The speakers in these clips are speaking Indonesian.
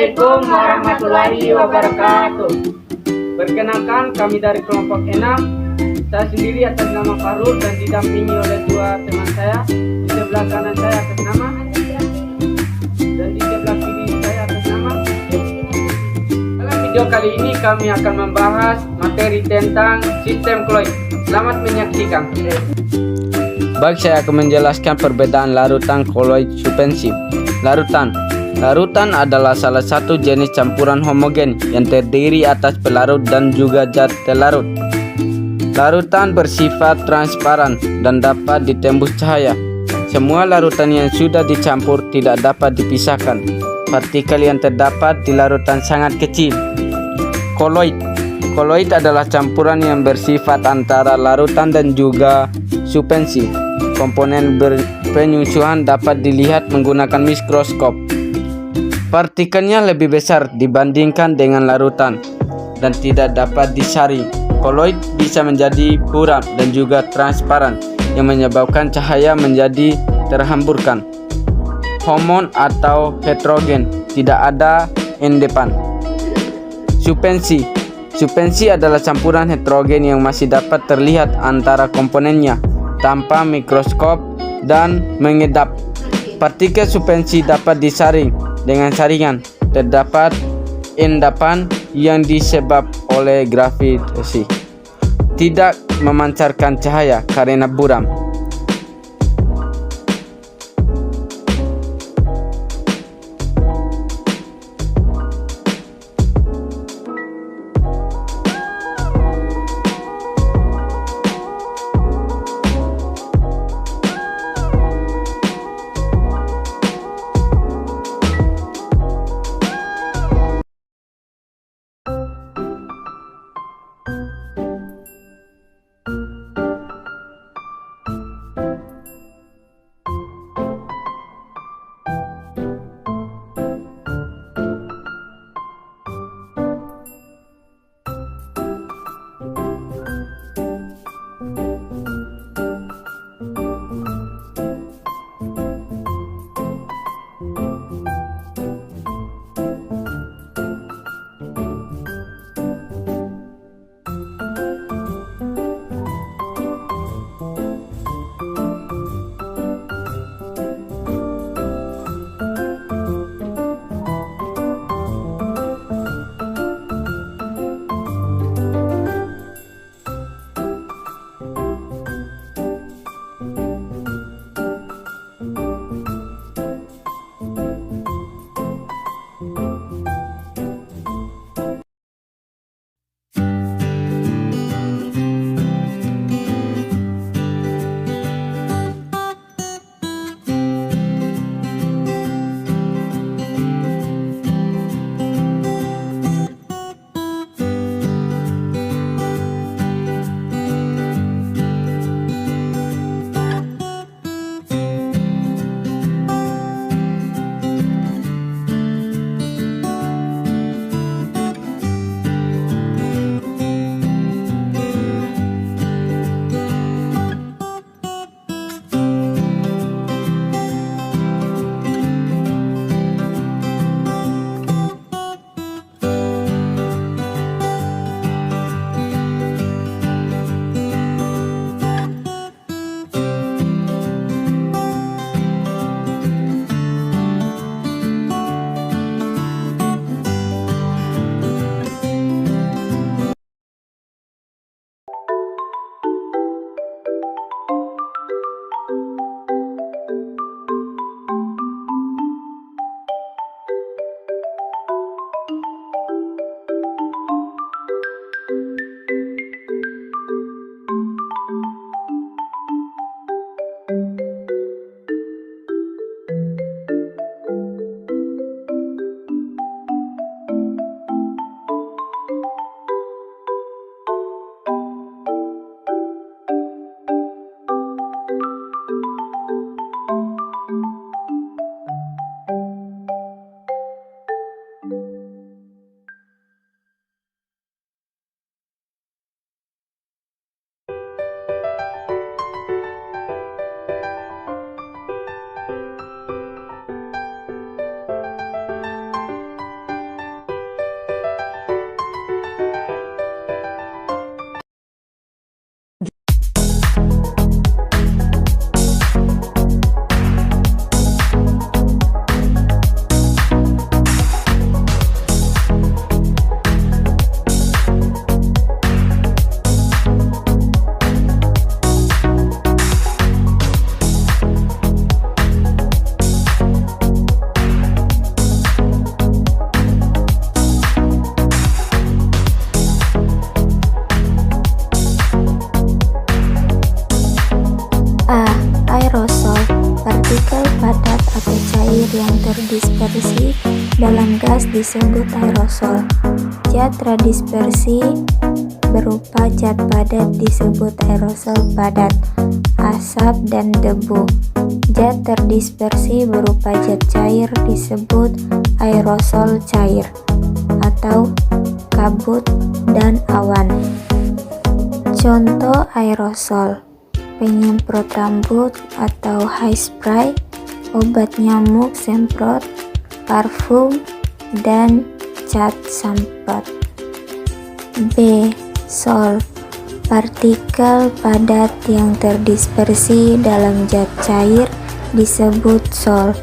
Assalamualaikum warahmatullahi wabarakatuh. Perkenalkan, kami dari kelompok 6. Saya sendiri atas nama Farul dan didampingi oleh dua teman saya. Di sebelah kanan saya atas nama dan di sebelah kiri saya atas nama. Dalam video kali ini kami akan membahas materi tentang sistem koloid. Selamat menyaksikan. Baik, saya akan menjelaskan perbedaan larutan koloid suspensi. Larutan adalah salah satu jenis campuran homogen yang terdiri atas pelarut dan juga zat telarut. Larutan bersifat transparan dan dapat ditembus cahaya. Semua larutan yang sudah dicampur tidak dapat dipisahkan. Partikel yang terdapat di larutan sangat kecil. Koloid adalah campuran yang bersifat antara larutan dan juga suspensi. Komponen penyusuhan dapat dilihat menggunakan mikroskop. Partikelnya lebih besar dibandingkan dengan larutan dan tidak dapat disaring. Koloid bisa menjadi buram dan juga transparan yang menyebabkan cahaya menjadi terhamburkan. Homon atau heterogen, tidak ada endepan. Suspensi adalah campuran heterogen yang masih dapat terlihat antara komponennya tanpa mikroskop dan mengedap. Partikel suspensi dapat disaring dengan saringan. Terdapat endapan yang disebabkan oleh gravitasi. Tidak memancarkan cahaya karena buram. terdispersi dalam gas disebut aerosol. Zat terdispersi berupa zat padat disebut aerosol padat, asap dan debu. Zat terdispersi berupa zat cair disebut aerosol cair atau kabut dan awan. Contoh aerosol: penyemprot rambut atau hairspray, obat nyamuk semprot, parfum, dan cat semprot. B. Sol, partikel padat yang terdispersi dalam zat cair disebut sol.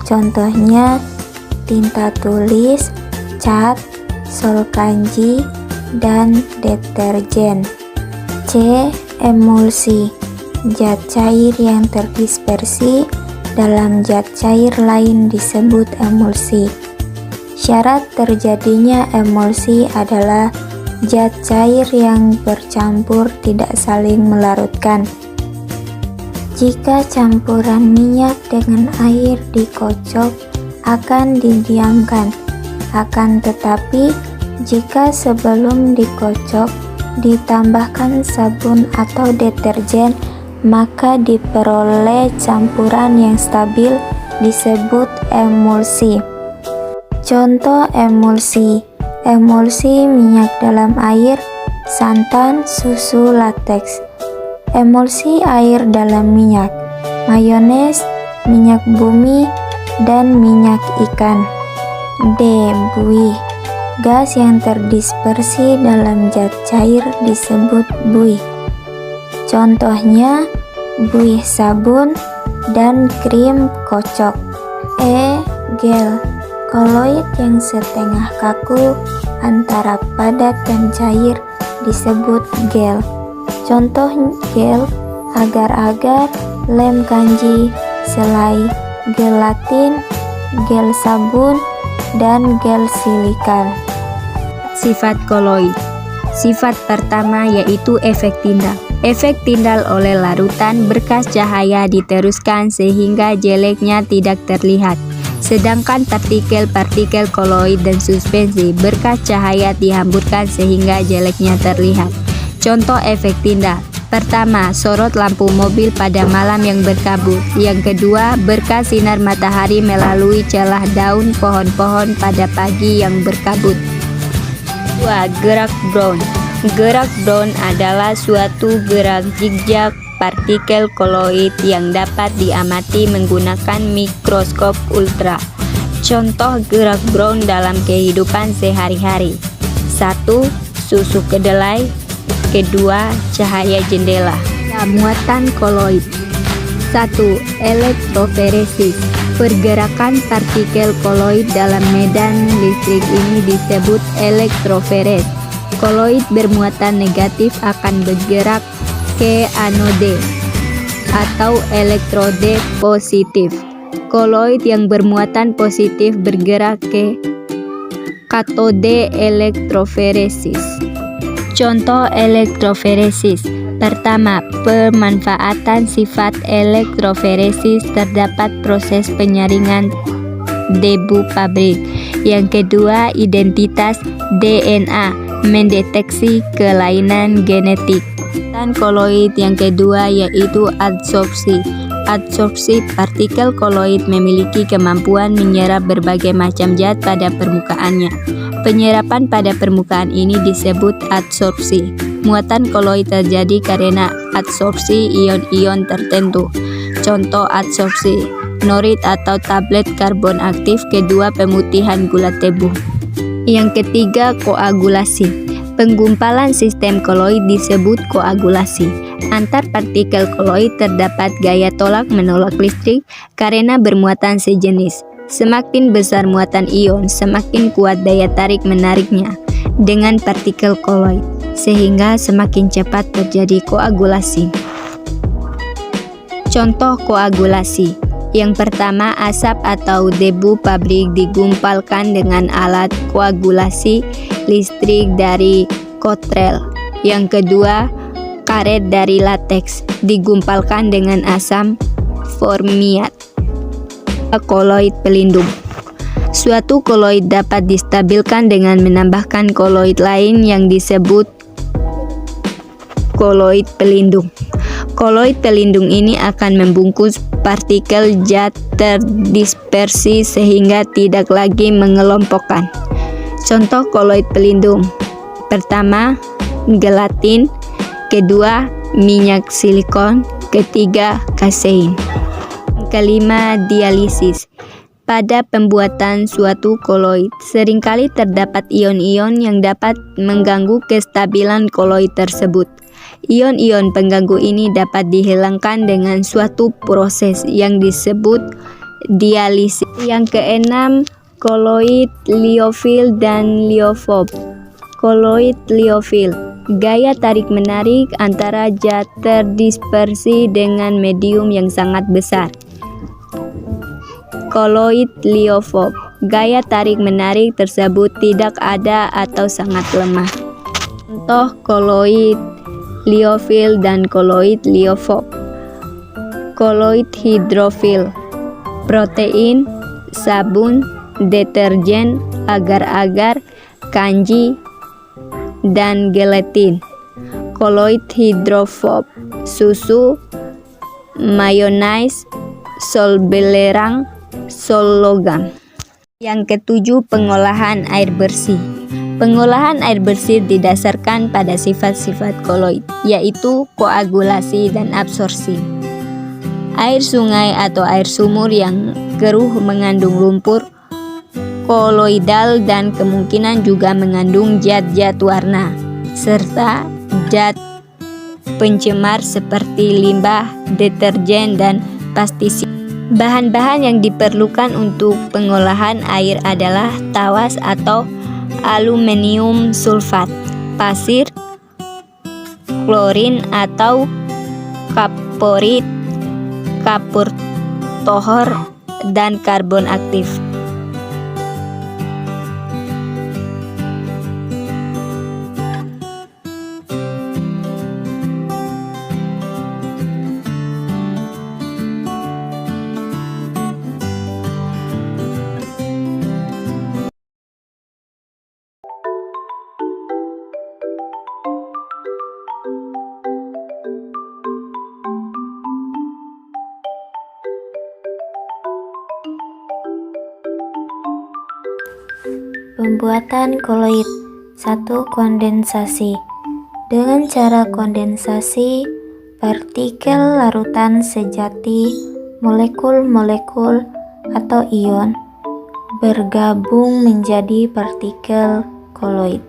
Contohnya tinta tulis, cat, sol kanji, dan deterjen. C. Emulsi, zat cair yang terdispersi dalam zat cair lain disebut emulsi. Syarat terjadinya emulsi adalah zat cair yang bercampur tidak saling melarutkan. Jika campuran minyak dengan air dikocok, akan didiamkan. Akan tetapi, jika sebelum dikocok ditambahkan sabun atau deterjen, maka diperoleh campuran yang stabil disebut emulsi. Contoh emulsi: emulsi minyak dalam air, santan, susu, lateks. Emulsi air dalam minyak, mayones, minyak bumi, dan minyak ikan. D. Buih, gas yang terdispersi dalam zat cair disebut buih. Contohnya buih sabun dan krim kocok. E. Gel, koloid yang setengah kaku antara padat dan cair disebut gel. Contoh gel: agar-agar, lem kanji, selai, gelatin, gel sabun, dan gel silika. Sifat koloid. Sifat pertama yaitu efek tindal. Efek tindal oleh larutan berkas cahaya diteruskan sehingga jeleknya tidak terlihat. Sedangkan partikel-partikel koloid dan suspensi berkas cahaya dihamburkan sehingga jeleknya terlihat. Contoh efek tindal. Pertama, sorot lampu mobil pada malam yang berkabut. Yang kedua, berkas sinar matahari melalui celah daun pohon-pohon pada pagi yang berkabut. 2. Gerak Brown. Gerak Brown adalah suatu gerak zigzag partikel koloid yang dapat diamati menggunakan mikroskop ultra. Contoh gerak Brown dalam kehidupan sehari-hari: 1. Susu kedelai. Kedua, cahaya jendela. Muatan koloid. 1. Elektroforesis. Pergerakan partikel koloid dalam medan listrik ini disebut elektroforesis. Koloid bermuatan negatif akan bergerak ke anode atau elektrode positif. Koloid yang bermuatan positif bergerak ke katode elektroforesis. Contoh elektroforesis. Pertama, pemanfaatan sifat elektroforesis terdapat proses penyaringan debu pabrik. Yang kedua, identitas DNA mendeteksi kelainan genetik. Dan koloid yang kedua yaitu adsorpsi. Adsorpsi, partikel koloid memiliki kemampuan menyerap berbagai macam zat pada permukaannya. Penyerapan pada permukaan ini disebut adsorpsi. Muatan koloid terjadi karena adsorpsi ion-ion tertentu. Contoh adsorpsi: norit atau tablet karbon aktif. Kedua, pemutihan gula tebu. Yang ketiga, koagulasi. Penggumpalan sistem koloid disebut koagulasi. Antar partikel koloid terdapat gaya tolak menolak listrik karena bermuatan sejenis. Semakin besar muatan ion, semakin kuat daya tarik menariknya dengan partikel koloid, sehingga semakin cepat terjadi koagulasi. Contoh koagulasi. Yang pertama, asap atau debu pabrik digumpalkan dengan alat koagulasi listrik dari kotrel. Yang kedua, karet dari lateks digumpalkan dengan asam formiat. koloid pelindung. Suatu koloid dapat distabilkan dengan menambahkan koloid lain yang disebut koloid pelindung. Koloid pelindung ini akan membungkus partikel zat terdispersi sehingga tidak lagi mengelompokkan. Contoh koloid pelindung: pertama, gelatin; kedua, minyak silikon; ketiga, kasein; kelima, dialisis. Pada pembuatan suatu koloid, seringkali terdapat ion-ion yang dapat mengganggu kestabilan koloid tersebut. Ion-ion pengganggu ini dapat dihilangkan dengan suatu proses yang disebut dialisis. Yang keenam, koloid liofil dan liofob. Koloid liofil, gaya tarik-menarik antara zat terdispersi dengan medium yang sangat besar. Koloid liofob, gaya tarik-menarik tersebut tidak ada atau sangat lemah. Contoh koloid liofil dan koloid liofob. Koloid hidrofil, protein, sabun, deterjen, agar-agar, kanji, dan gelatin. Koloid hidrofob, susu, mayonaise, sol belerang, sol logam. Yang ketujuh, pengolahan air bersih. Pengolahan air bersih didasarkan pada sifat-sifat koloid, yaitu koagulasi dan absorpsi. Air sungai atau air sumur yang keruh mengandung lumpur koloidal dan kemungkinan juga mengandung zat-zat warna, serta zat pencemar seperti limbah, deterjen, dan pestisida. Bahan-bahan yang diperlukan untuk pengolahan air adalah tawas atau aluminium sulfat, pasir, klorin atau kaporit, kapur tohor, dan karbon aktif. Pembuatan koloid. 1. Kondensasi. Dengan cara kondensasi, partikel larutan sejati, molekul-molekul atau ion, bergabung menjadi partikel koloid.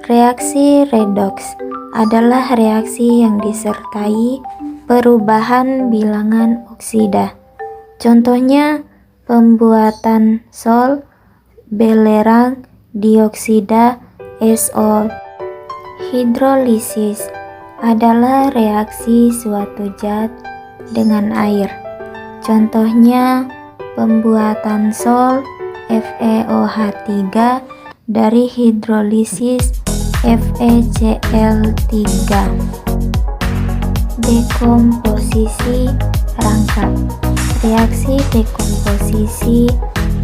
Reaksi redoks adalah reaksi yang disertai perubahan bilangan oksida. Contohnya, pembuatan sol belerang dioksida SO. Hidrolisis adalah reaksi suatu zat dengan air. Contohnya, pembuatan sol FeOH3 dari hidrolisis FeCl3. Dekomposisi rangkap. Reaksi dekomposisi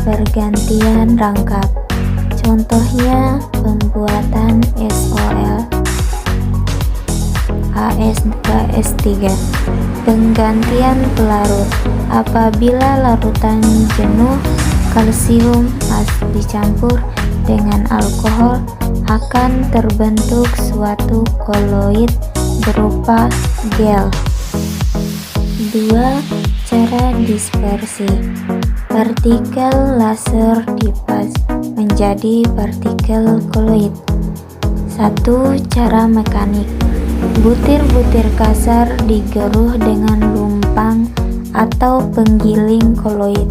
pergantian rangkap. Contohnya, pembuatan SOL AS2S3. Penggantian pelarut. Apabila larutan jenuh, kalsium dicampur dengan alkohol, akan terbentuk suatu koloid berupa gel. 2. Cara dispersi. Partikel laser dipas menjadi partikel koloid. 1. Cara mekanik. Butir-butir kasar digeruh dengan lumpang atau penggiling koloid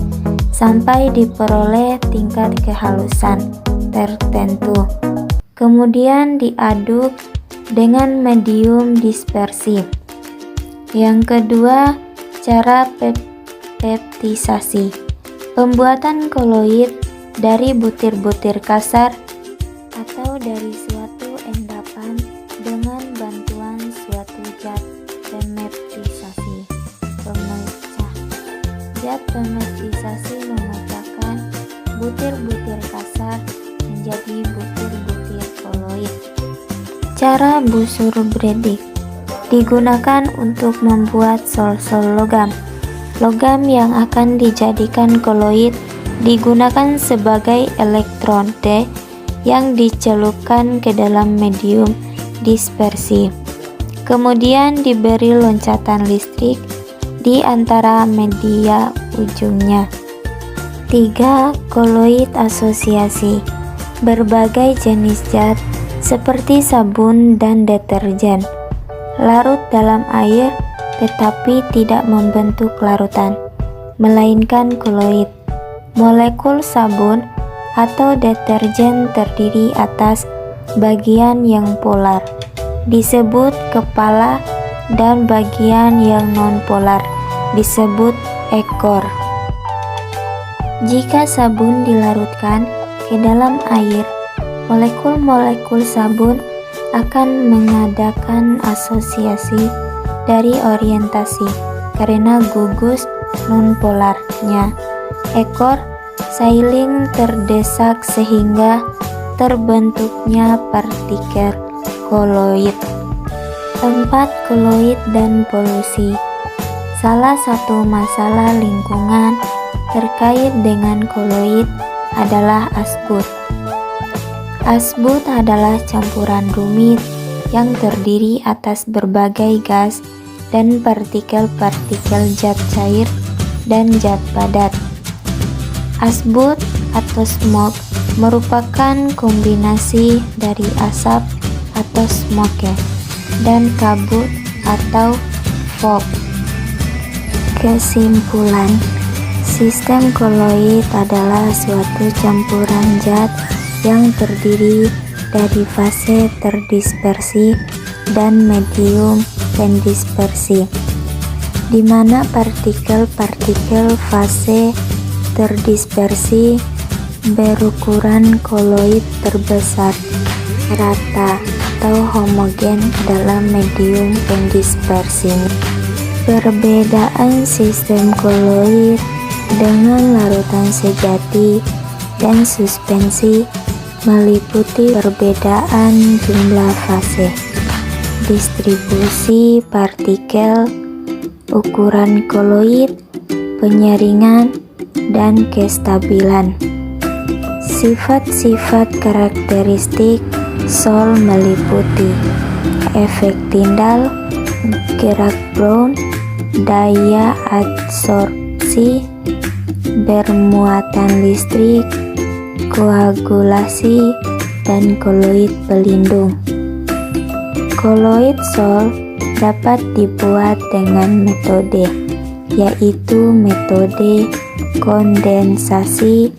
sampai diperoleh tingkat kehalusan tertentu. Kemudian diaduk dengan medium dispersi. Yang kedua, cara peptisasi. Pembuatan koloid dari butir-butir kasar atau dari suatu endapan dengan bantuan suatu zat pemeptisasi. Zat pemeptisasi butir-butir kasar menjadi butir-butir koloid. Cara busur Bredig digunakan untuk membuat sol-sol logam. Logam yang akan dijadikan koloid digunakan sebagai elektrode yang dicelupkan ke dalam medium dispersi. Kemudian diberi loncatan listrik di antara media ujungnya. 3. Koloid asosiasi. Berbagai jenis zat seperti sabun dan deterjen larut dalam air tetapi tidak membentuk larutan, melainkan koloid. Molekul sabun atau deterjen terdiri atas bagian yang polar, disebut kepala, dan bagian yang non-polar, disebut ekor. Jika sabun dilarutkan ke dalam air, molekul-molekul sabun akan mengadakan asosiasi dari orientasi karena gugus non-polarnya. Ekor saling terdesak sehingga terbentuknya partikel koloid. 4. Koloid dan polusi. Salah satu masalah lingkungan terkait dengan koloid adalah asbut. Asbut adalah campuran rumit yang terdiri atas berbagai gas dan partikel-partikel zat cair dan zat padat. Asbut atau smoke merupakan kombinasi dari asap atau smoke dan kabut atau fog. Kesimpulan, sistem koloid adalah suatu campuran zat yang terdiri dari fase terdispersi dan medium pendispersi, di mana partikel-partikel fase terdispersi berukuran koloid terbesar, rata atau homogen dalam medium pendispersi. Perbedaan sistem koloid dengan larutan sejati dan suspensi meliputi perbedaan jumlah fase, distribusi partikel, ukuran koloid, penyaringan, dan kestabilan. Sifat-sifat karakteristik sol meliputi efek Tyndall, gerak Brown, daya adsorpsi, bermuatan listrik, koagulasi, dan koloid pelindung. Koloid sol dapat dibuat dengan metode, yaitu metode kondensasi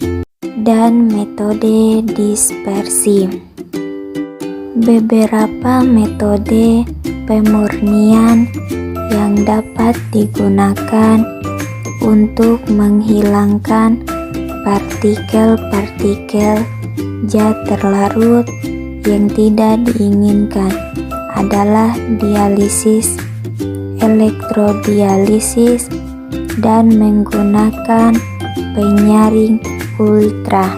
dan metode dispersi. Beberapa metode pemurnian yang dapat digunakan untuk menghilangkan partikel-partikel zat terlarut yang tidak diinginkan adalah dialisis, elektrodialisis, dan menggunakan penyaring ultra.